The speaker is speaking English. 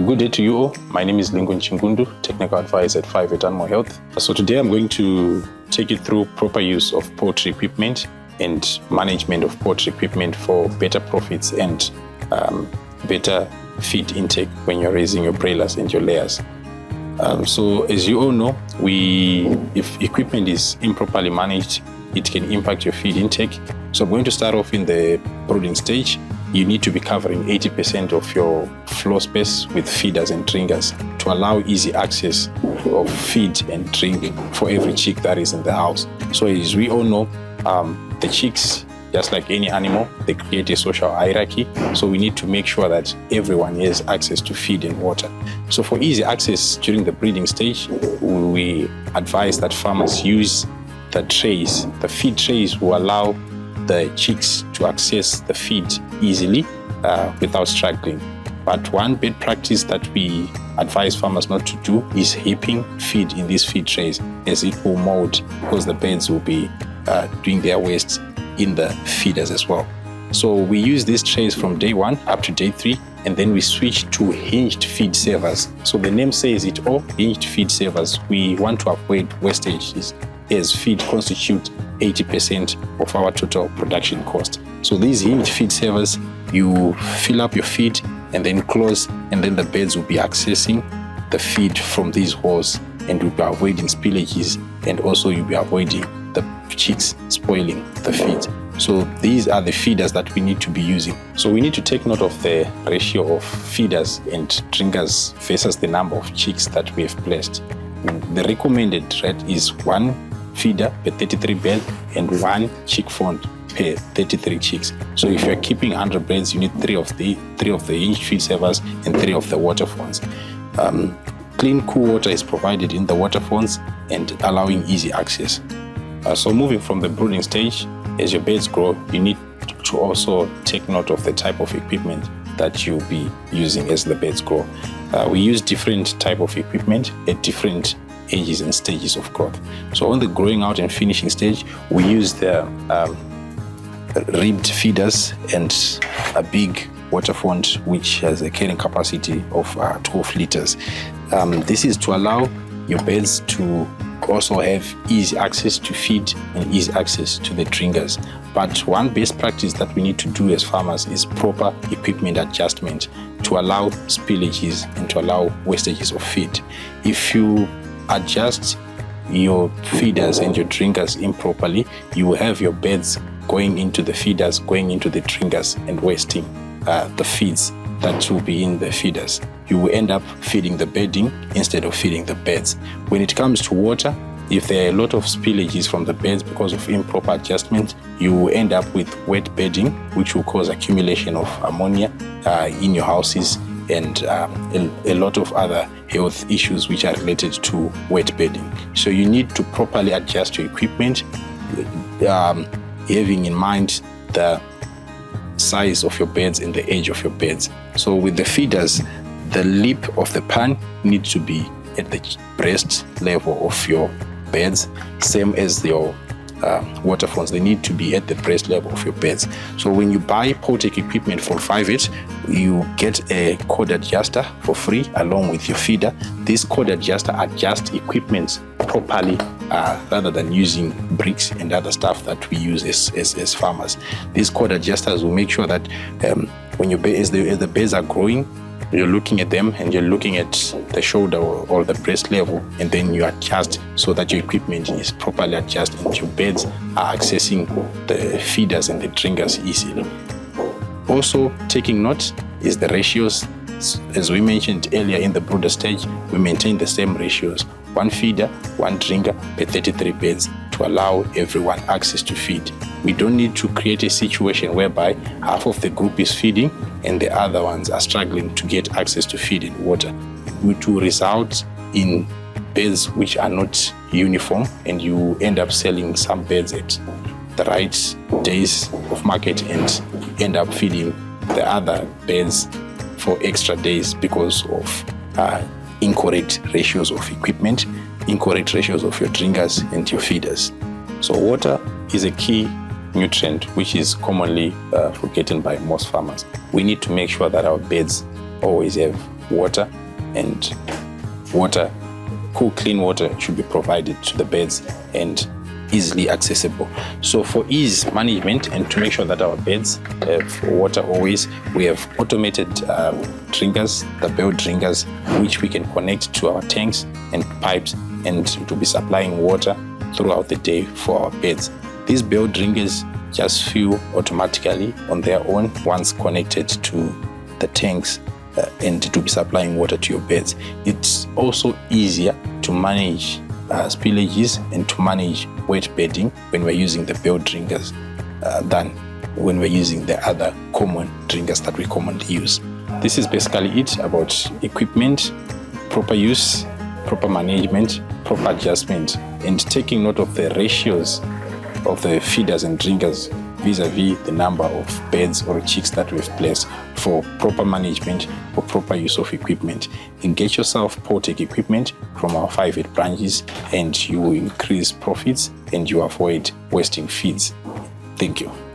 Good day to you all. My name is Lingon Chingundu, Technical Advisor at 5 Animal Health. So today I'm going to take you through proper use of poultry equipment and management of poultry equipment for better profits and better feed intake when you're raising your broilers and your layers. So as you all know, if equipment is improperly managed, it can impact your feed intake. So I'm going to start off in the brooding stage. You need to be covering 80% of your floor space with feeders and drinkers to allow easy access of feed and drink for every chick that is in the house. So as we all know, the chicks, just like any animal, they create a social hierarchy. So we need to make sure that everyone has access to feed and water. So for easy access during the breeding stage, we advise that farmers use the trays. The feed trays will allow the chicks to access the feed easily without struggling. But one bad practice that we advise farmers not to do is heaping feed in these feed trays, as it will mold because the birds will be doing their waste in the feeders as well. So we use these trays from day 1 up to day 3, and then we switch to hinged feed savers. So the name says it all, hinged feed savers. We want to avoid wastages, as feed constitute 80% of our total production cost. So these hinged feed savers, you fill up your feed and then close, and then the birds will be accessing the feed from these holes, and you'll be avoiding spillages, and also you'll be avoiding the chicks spoiling the feed. So these are the feeders that we need to be using. So we need to take note of the ratio of feeders and drinkers versus the number of chicks that we have placed. The recommended rate is 1 feeder per 33 birds and 1 chick fond per 33 chicks. So if you're keeping 100 birds, you need 3 of the hinged feed savers and 3 of the water fawns. Clean, cool water is provided in the water fawns and allowing easy access. So moving from the brooding stage, as your birds grow, you need to also take note of the type of equipment that you'll be using as the birds grow. We use different type of equipment at different ages and stages of growth. So on the growing out and finishing stage, we use the ribbed feeders and a big water font which has a carrying capacity of 12 liters. This is to allow your birds to also have easy access to feed and easy access to the drinkers. But one best practice that we need to do as farmers is proper equipment adjustment to allow spillages and to allow wastages of feed. If you adjust your feeders and your drinkers improperly, you will have your birds going into the feeders, going into the drinkers, and wasting the feeds that will be in the feeders. You will end up feeding the bedding instead of feeding the birds. When it comes to water, if there are a lot of spillages from the beds because of improper adjustment, you will end up with wet bedding, which will cause accumulation of ammonia in your houses and a lot of other health issues which are related to wet bedding. So you need to properly adjust your equipment, having in mind the size of your beds and the age of your beds. So with the feeders, the lip of the pan needs to be at the breast level of your beds, same as your water fawns. They need to be at the breast level of your beds. So when you buy poultry equipment from 5-8, you get a cord adjuster for free along with your feeder. This cord adjuster adjusts equipment properly rather than using bricks and other stuff that we use as farmers. These cord adjusters will make sure that when as the birds are growing, you're looking at them and you're looking at the shoulder or the breast level, and then you adjust so that your equipment is properly adjusted and your birds are accessing the feeders and the drinkers easily. Also taking note is the ratios. As we mentioned earlier in the brooder stage, we maintain the same ratios: 1 feeder, 1 drinker per 33 birds to allow everyone access to feed. We don't need to create a situation whereby half of the group is feeding and the other ones are struggling to get access to feed and water, which will result in birds which are not uniform, and you end up selling some birds at the right days of market and end up feeding the other birds for extra days because of incorrect ratios of equipment, incorrect ratios of your drinkers and your feeders. So water is a key nutrient which is commonly forgotten by most farmers. We need to make sure that our beds always have water, and cool, clean water should be provided to the beds and easily accessible. So for ease management and to make sure that our beds have water always, we have automated drinkers, the bell drinkers, which we can connect to our tanks and pipes and to be supplying water throughout the day for our beds. These bell drinkers just fill automatically on their own once connected to the tanks and to be supplying water to your beds. It's also easier to manage spillages and to manage wet bedding when we're using the bell drinkers than when we're using the other common drinkers that we commonly use. This is basically it about equipment, proper use, proper management, proper adjustment, and taking note of the ratios of the feeders and drinkers vis-a-vis the number of beds or chicks that we've placed for proper management or proper use of equipment. And get yourself Poultry equipment from our 5 branches and you will increase profits and you avoid wasting feeds. Thank you.